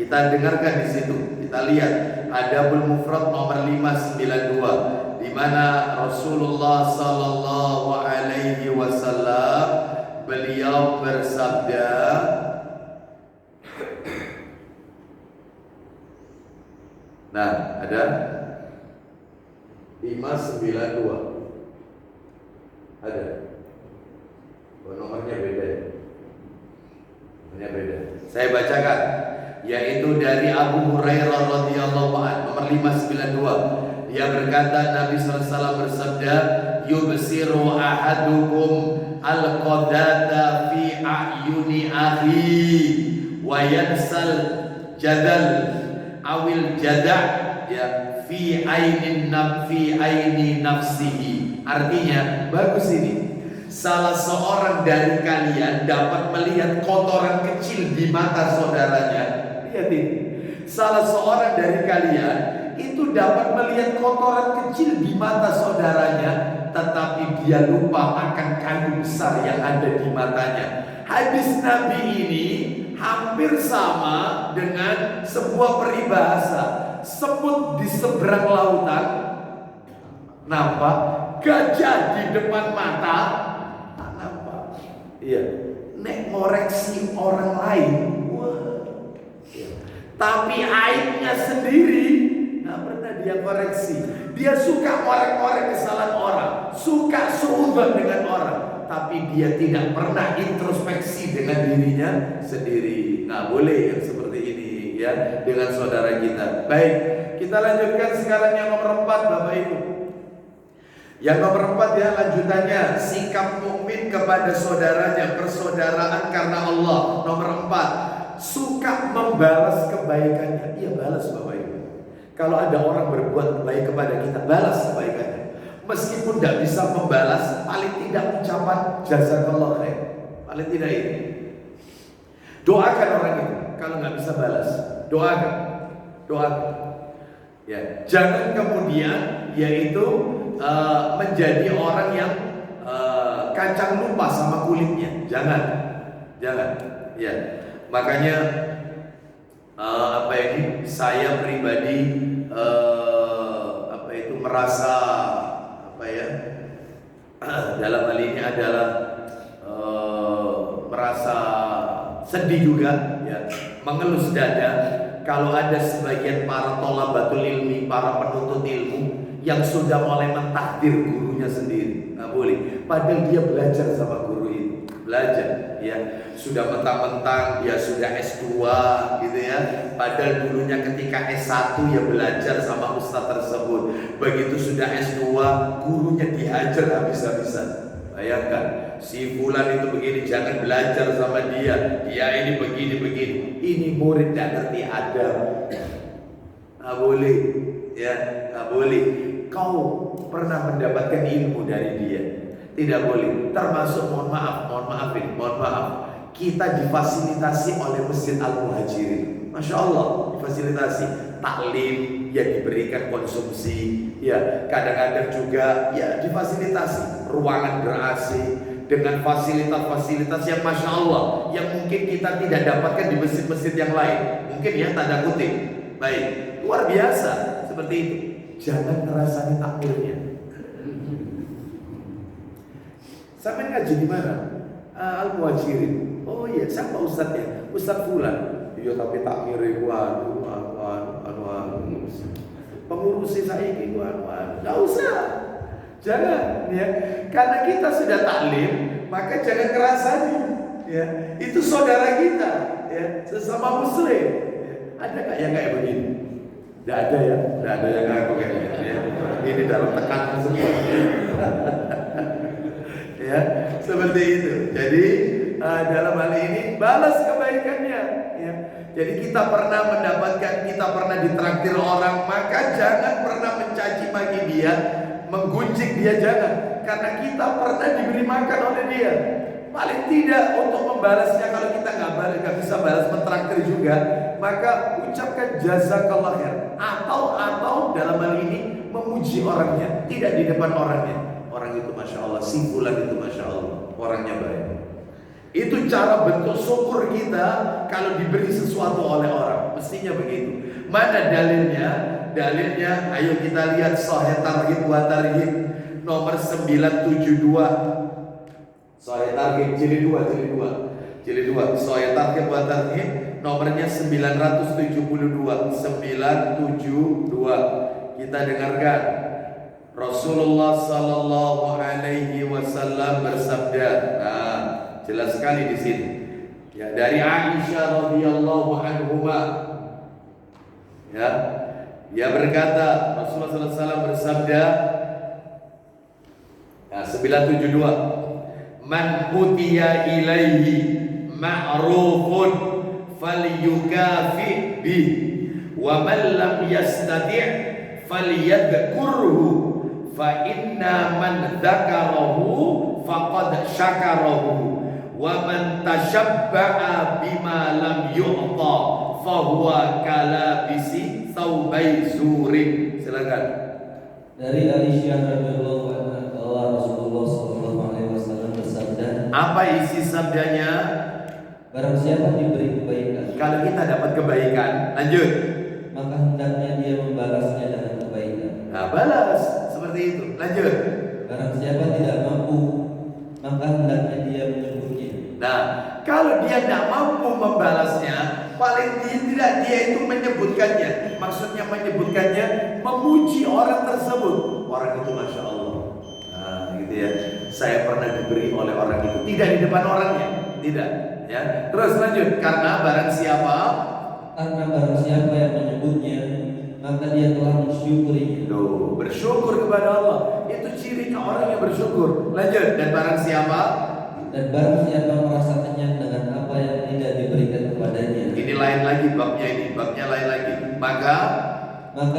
Kita dengarkan di situ, kita lihat Adabul Mufrad nomor 592, di mana Rasulullah Sallallahu Alaihi Wasallam beliau bersabda, nah ada 592, ada, nomornya beda ya. Saya bacakan, yaitu dari Abu Hurairah radhiyallahu anhu nomor 592. Dia berkata, Nabi SAW bersabda, yubsiru ahadukum al-qadata fi a'yuni akhi wa yansal jadal awil jada' ya fi aini nafsihi. Artinya bagus ini. Salah seorang dari kalian dapat melihat kotoran kecil di mata saudaranya. Lihat ini. Salah seorang dari kalian itu dapat melihat kotoran kecil di mata saudaranya, tetapi dia lupa akan kayu besar yang ada di matanya. Hadis Nabi ini hampir sama dengan sebuah peribahasa. Semut di seberang lautan nampak, gajah di depan mata. Iya, nek ngoreksi orang lain, wah. Ya. Tapi aibnya sendiri nggak pernah dia koreksi. Dia suka ngorek-ngorek kesalahan orang, suka suudzon dengan orang, tapi dia tidak pernah introspeksi dengan dirinya sendiri. Nggak boleh yang seperti ini ya dengan saudara kita. Baik, kita lanjutkan sekarang yang nomor 4, Bapak Ibu. Yang nomor 4 ya, lanjutannya sikap mukmin kepada saudaranya, persaudaraan karena Allah. Nomor 4, suka membalas kebaikannya. Iya, balas Bapak Ibu. Kalau ada orang berbuat baik kepada kita, balas kebaikannya. Meskipun tidak bisa membalas, paling tidak ucapan jazakallah khair. Paling tidak ini. Doakan orang itu. Kalau nggak bisa balas, doakan. Ya, jangan kemudian yaitu menjadi orang yang kacang lupa sama kulitnya. Jangan. Ya, makanya saya pribadi merasa dalam hal ini adalah merasa sedih juga, ya, mengelus dada kalau ada sebagian para thalabatul ilmi, para penuntut ilmu yang sudah mulai mentahdir gurunya sendiri. Nggak boleh. Padahal dia belajar sama guru itu, belajar, ya, sudah mentang-mentang dia sudah S2 gitu ya. Padahal dulunya ketika S1 ya belajar sama ustaz tersebut. Begitu sudah S2, gurunya dihajar habis-habisan. Bayangkan, si fulan itu begini, jangan belajar sama dia. Dia ini begini-begini. Ini murid tidak ngerti adab. Nggak boleh, ya, nggak boleh. Kau pernah mendapatkan ilmu dari dia, tidak boleh. Termasuk mohon maaf, kita difasilitasi oleh Masjid Al-Muhajirin. Masya Allah, difasilitasi taklim yang diberikan konsumsi, ya kadang-kadang juga ya difasilitasi ruangan ber-AC dengan fasilitas-fasilitas yang Masya Allah, yang mungkin kita tidak dapatkan di masjid-masjid yang lain. Mungkin ya tanda kutip. Baik, luar biasa seperti itu. Jangan ngerasani takdirnya. Sampai ngaji di mana? Al-Muhajirin. Oh iya, siapa ustadznya? Ustadz Fulan. Iya tapi takmir anu. Pengurusi saya ini anu. Enggak usah. Jangan ya. Karena kita sudah taklim, maka jangan kerasani ya. Itu saudara kita ya, sesama muslim. Ya. Ada enggak yang kayak begini? Tidak ada ya, tidak ada yang ngaku kayak gitu ya. Ini dalam tekanan semua. Ya, seperti itu. Jadi dalam hal ini balas kebaikannya. Ya. Jadi kita pernah mendapatkan, kita pernah ditraktir orang, maka jangan pernah mencaci maki dia, menggunjing dia, jangan. Karena kita pernah diberi makan oleh dia. Paling tidak untuk membalasnya, kalau kita nggak bisa balas mentraktir juga, maka ucapkan jazakallah khair. Atau dalam hal ini memuji orangnya, tidak di depan orangnya. Orang itu Masya Allah, si fulan itu Masya Allah, orangnya baik. Itu cara bentuk syukur kita kalau diberi sesuatu oleh orang. Mestinya begitu. Mana dalilnya? Dalilnya, ayo kita lihat Sahih Targhib wa Tarhib nomor 972. Sahih Targhib jilid 2. Sahih Targhib wa Tarhib nomornya 972. Kita dengarkan. Rasulullah sallallahu alaihi wasallam bersabda. Nah, jelas sekali di sini. Ya, dari Aisyah radhiyallahu anhuma. Ya. Dia berkata, Rasulullah sallallahu alaihi wasallam bersabda, nah, 972. Man utiya ilaihi ma'rufun falyukafi bih wa man lam yastati' falyadhkurhu fa inna man dzakarahu faqad syakarahu wa man tashabba'a bima lam yu'ta fa huwa kalabisi thawbai zurin. Silakan. Dari Aisyah radhiyallahu anha, Rasulullah sallallahu alaihi wasallam bersabda. Apa isi sabdanya? Barang siapa diberi kebaikan, kalau kita dapat kebaikan, lanjut, maka hendaknya dia membalasnya dengan kebaikan. Nah, balas seperti itu. Lanjut. Barang siapa tidak mampu, maka hendaknya dia menyebutnya. Nah, kalau dia tidak mampu membalasnya, paling tidak dia itu menyebutkannya. Maksudnya menyebutkannya, memuji orang tersebut. Orang itu Masya Allah. Nah, gitu ya. Saya pernah diberi oleh orang itu, tidak di depan orangnya, tidak. Ya. Terus lanjut. Karena barang siapa yang menyebutnya, maka dia telah mensyukurinya. Tuh, bersyukur kepada Allah. Itu cirinya orang yang bersyukur. Lanjut. Dan barang siapa merasa kenyang dengan apa yang tidak diberikan kepadanya. Ini lain lagi babnya ini. Babnya lain lagi. Maka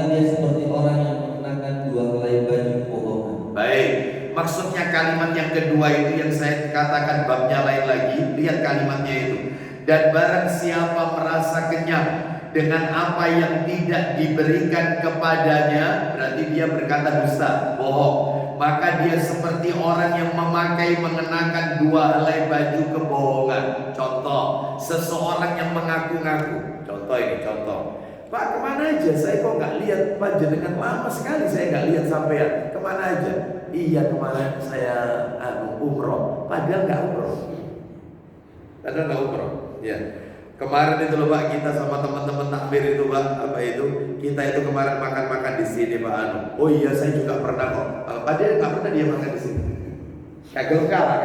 dia seperti orang yang mengenakan 2 helai baju kebohongan. Baik. Maksudnya kalimat yang kedua itu yang saya katakan babnya lain lagi. Lihat kalimatnya itu. Dan barang siapa merasa kenyang dengan apa yang tidak diberikan kepadanya, berarti dia berkata dusta, bohong. Maka dia seperti orang yang mengenakan 2 helai baju kebohongan. Contoh, seseorang yang mengaku-ngaku. Contoh ini, contoh. Pak, kemana aja? Saya kok nggak lihat panjenengan, lama sekali saya nggak lihat sampean. Kemana aja? Iya, kemarin saya umroh. Padahal nggak umroh. Ya. Kemarin itu loh Pak, kita sama teman-teman takbir itu Pak, apa itu? Kita itu kemarin makan-makan di sini Pak Anu. Oh iya, saya juga pernah kok. Padahal nggak pernah dia makan di sini. Kagak kalah.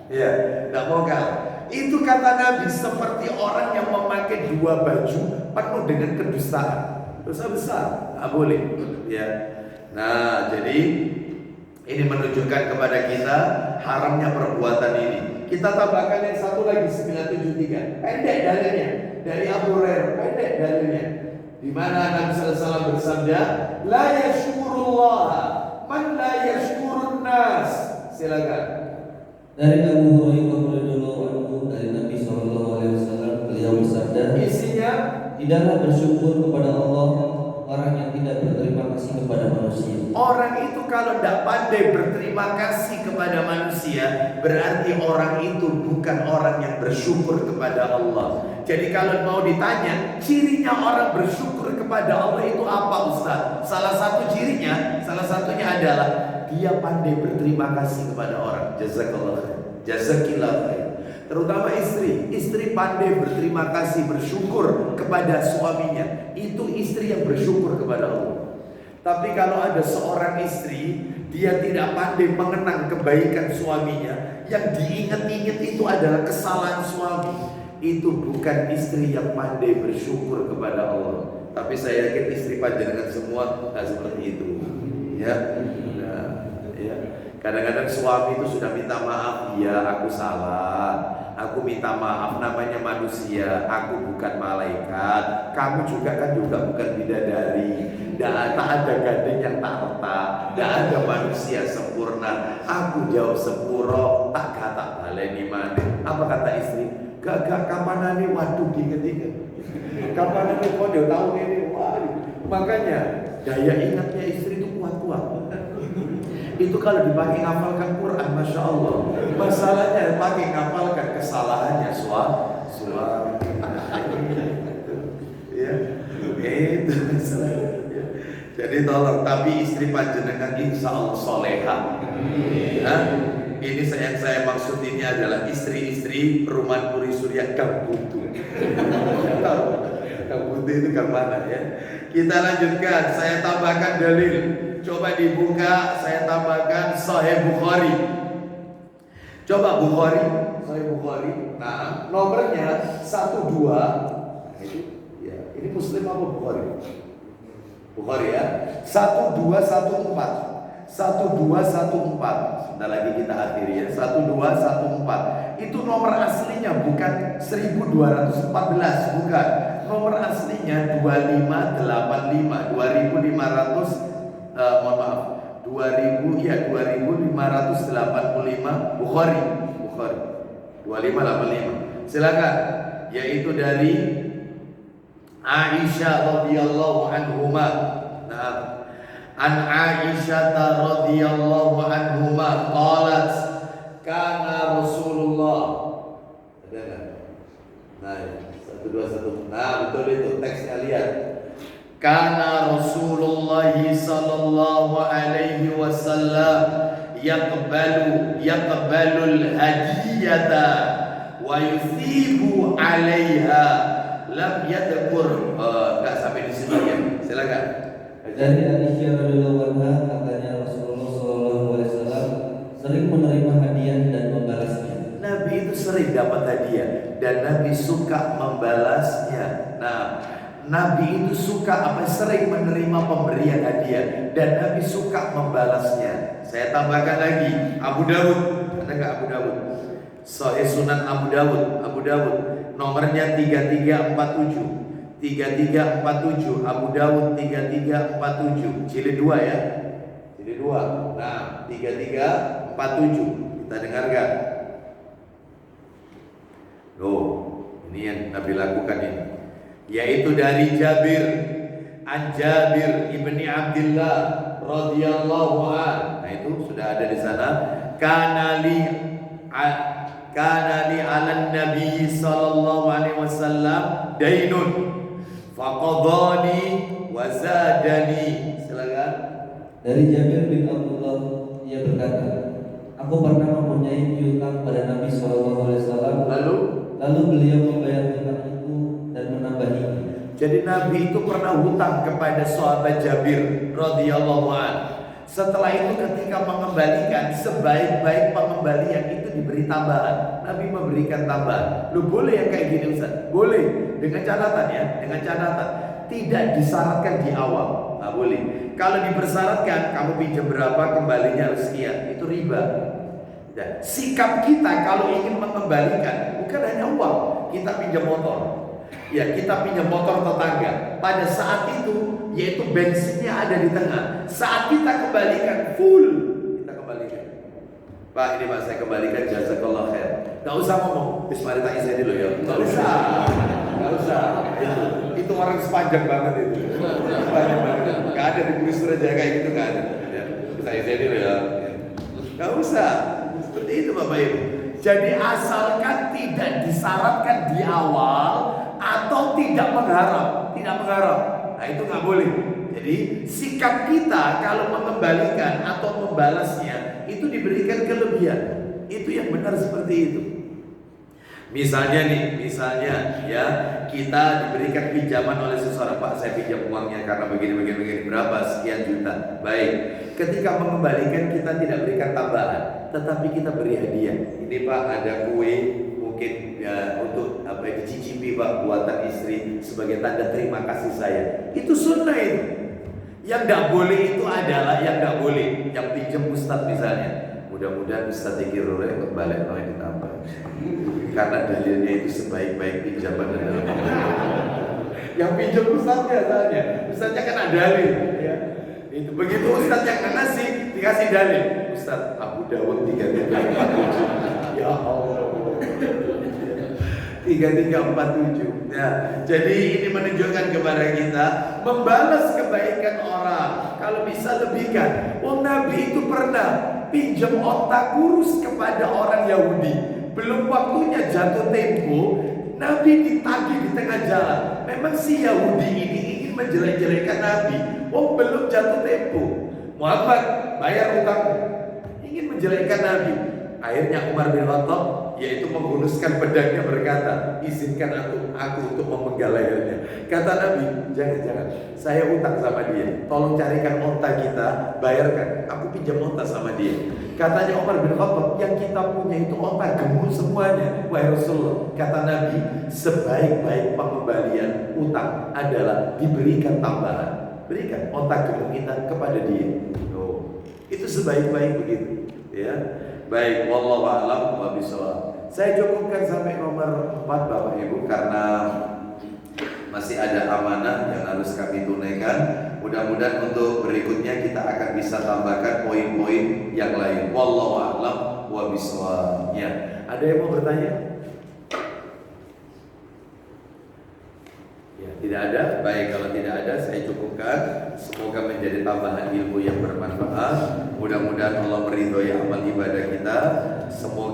Iya, nggak mau kalah. Itu kata Nabi seperti orang yang memakai 2 baju penuh dengan kedustaan. Dosa besar, nggak boleh. Ya. Nah, jadi ini menunjukkan kepada kita haramnya perbuatan ini. Kita tambahkan yang satu lagi 973. Pendek dalilnya dari Abu Hurairah, pendek dalilnya. Di mana Nabi sallallahu alaihi wasallam bersabda, "La yashkurullah man la yashkurun nas." Silakan. Dari Abu Hurairah radhiyallahu anhu dari Nabi sallallahu alaihi wasallam, beliau bersabda, Isinya, tidaklah bersyukur kepada Allah orang yang tidak berterima kasih kepada manusia. orang itu kalau tidak pandai berterima kasih kepada manusia, berarti orang itu bukan orang yang bersyukur kepada Allah. Jadi kalau mau ditanya, cirinya orang bersyukur kepada Allah itu apa, Ustaz? Salah satunya adalah dia pandai berterima kasih kepada orang. Jazakallah khair. Jazakillah khair. Terutama istri pandai berterima kasih, bersyukur kepada suaminya. Itu istri yang bersyukur kepada Allah. Tapi kalau ada seorang istri, dia tidak pandai mengenang kebaikan suaminya, yang diingat-ingat itu adalah kesalahan suami, itu bukan istri yang pandai bersyukur kepada Allah. Tapi saya yakin istri panjenengan semua nggak seperti itu, ya. Nah, ya. Kadang-kadang suami itu sudah minta maaf, ya aku salah, aku minta maaf, namanya manusia, aku bukan malaikat, kamu juga kan bukan bidadari, tak ada gading yang tak retak, tak ada manusia sempurna, aku jauh sepuro, tak kata baleni mana. Apa kata istri? Gak kapan nih, waduh diinget-inget, kapan nih kau dia tahu ini, waduh. Makanya daya ingatnya istri itu kuat-kuat. Itu kalau dipakai ngapalkan Quran, Masya Allah. Masalahnya pakai ngapalkan kesalahannya suami. Ya, itu masalahnya. Jadi tolong, tapi istri panjenengan insya Allah soleha. Nah, ini yang saya maksud ini adalah istri-istri Perumahan Puri Surya Kambutu. Tahu? Kambutu itu ke mana ya? Kita lanjutkan, saya tambahkan dalil. Coba dibuka, saya tambahkan Sahih Bukhari. Coba Bukhari, Sahih Bukhari. Nah, nomornya 12. Nah, itu ya, ini Muslim apa Bukhari? Bukhari ya. 1214. 1214. Sebentar lagi kita akhiri ya. 1214. Itu nomor aslinya bukan 1214, bukan. Nomor aslinya 2585, 2500 mohon maaf, 2585 Bukhari 2585. Silakan, yaitu dari Aisyah radhiyallahu anhuma. Nah, an Aisyah radhiyallahu anhuma qalat kana Rasulullah. Ada enggak? Nah, 121. Nah, betul itu teksnya, lihat. Kana Rasulullah sallallahu alaihi wasallam yaqbalul hadiyata wa yuthibu 'alaiha lam yadhkur. Enggak sampai di sini ya. Silakan. Dari Aisyah radhiyallahu anha, katanya Rasulullah sallallahu alaihi wasallam sering menerima hadiah dan membalasnya. Nabi itu sering dapat hadiah dan Nabi suka membalasnya. Nah, Nabi itu suka sering menerima pemberian hadiah dan Nabi suka membalasnya. Saya tambahkan lagi, Abu Dawud. Ada nggak Abu Dawud? Sahih Sunan Abu Dawud. Nomornya 3347. 3347. Abu Dawud 3347. Jilid 2 ya. Jilid 2. Nah, 3347. Kita dengarkan. Loh, ini yang Nabi lakukan ini. Yaitu dari Jabir, an Jabir ibni Abdullah radhiyallahu an. Nah, itu sudah ada di sana. Kana li ala Nabi sallallahu alaihi wasallam dainun faqadani wa zadani. Silakan. Dari Jabir bin Abdullah, ia berkata, aku pernah mempunyai piutang pada Nabi sallallahu alaihi wasallam. Lalu beliau membayar piutang itu dan menambahinya. Jadi Nabi itu pernah hutang kepada sahabat Jabir radhiyallahu an. Setelah itu ketika mengembalikan, sebaik-baik pengembalian itu diberi tambahan. Nabi memberikan tambahan. Lu boleh yang kayak gini Ustaz? Boleh, dengan catatan ya, dengan catatan. tidak disyaratkan di awal. Nggak boleh. Kalau dipersyaratkan, kamu pinjam berapa, kembalinya harus sekian. Itu riba. Dan sikap kita kalau ingin mengembalikan bukan hanya uang. Kita pinjam motor, ya kita pinjam motor tetangga. Pada saat itu, yaitu bensinnya ada di tengah. Saat kita kembalikan full, kita kembalikan. Pak, ini Pak saya kembalikan, jazakallah khair. Gak usah ngomong, bismillah tak isi dulu ya. Gak usah, gak usah. Itu orang sepanjang banget itu. Sepanjang banget. Gak ada di Bumi Suraja kayak gitu, gak ada. Ya, kita isi dulu ya. Gak usah. Seperti itu Bapak Ibu. Jadi asalkan tidak disyaratkan di awal atau tidak mengharap, nah itu nggak boleh. Jadi sikap kita kalau mengembalikan atau membalasnya itu diberikan kelebihan. Itu yang benar seperti itu. Misalnya ya kita diberikan pinjaman oleh seseorang, Pak saya pinjam uangnya karena begini berapa sekian juta. Baik, ketika mengembalikan kita tidak berikan tambahan, tetapi kita beri hadiah. Ini Pak ada kue mungkin ya, untuk dicicipi Pak buatan istri sebagai tanda terima kasih saya. Itu sunnah itu. Yang nggak boleh itu adalah yang nggak boleh yang pinjam Ustadz misalnya. Mudah-mudahan Ustadz dikir oleh kembali yang ditambah. Karena dalilnya itu sebaik-baik pinjaman adalah yang pinjam Ustadz biasanya. Ustadznya kan ada dalil ya. Itu begitu Ustadz yang ngasih dikasih dalil. Ustadz Abu Dawud 3347. Ya Allah. 3347. Ya, jadi ini menunjukkan kepada kita membalas kebaikan orang. Kalau bisa lebihkan. Oh Nabi itu pernah pinjam onta kurus kepada orang Yahudi. Belum waktunya jatuh tempo, Nabi ditagih di tengah jalan. Memang si Yahudi ini ingin menjelek-jelekan Nabi. Oh belum jatuh tempo, Muhammad bayar utangmu. Ingin menjelekkan Nabi. Akhirnya Umar bin Khattab yaitu menghunuskan pedangnya berkata, izinkan aku untuk memenggal lehernya. Kata Nabi, jangan, saya utang sama dia. Tolong carikan onta kita, bayarkan. Aku pinjam onta sama dia. Katanya Umar bin Khattab, yang kita punya itu onta gemuk semuanya. Wahai Rasulullah, kata Nabi, sebaik-baik pengembalian utang adalah diberikan tambahan. Berikan onta gemuk kita kepada dia. Oh, itu sebaik-baik begitu. Ya. Baik, wallahu a'lam wa bishawab. Saya cukupkan sampai nomor 4 Bapak Ibu karena masih ada amanah yang harus kami tunaikan. Mudah-mudahan untuk berikutnya kita akan bisa tambahkan poin-poin yang lain. Wallahu a'lam wa bishawab. Ya, ada yang mau bertanya? Ya, tidak ada. Baik, kalau tidak ada saya cukupkan. Semoga menjadi tambahan ilmu yang bermanfaat. Mudah-mudahan Allah meridhoi amal ibadah kita. Semoga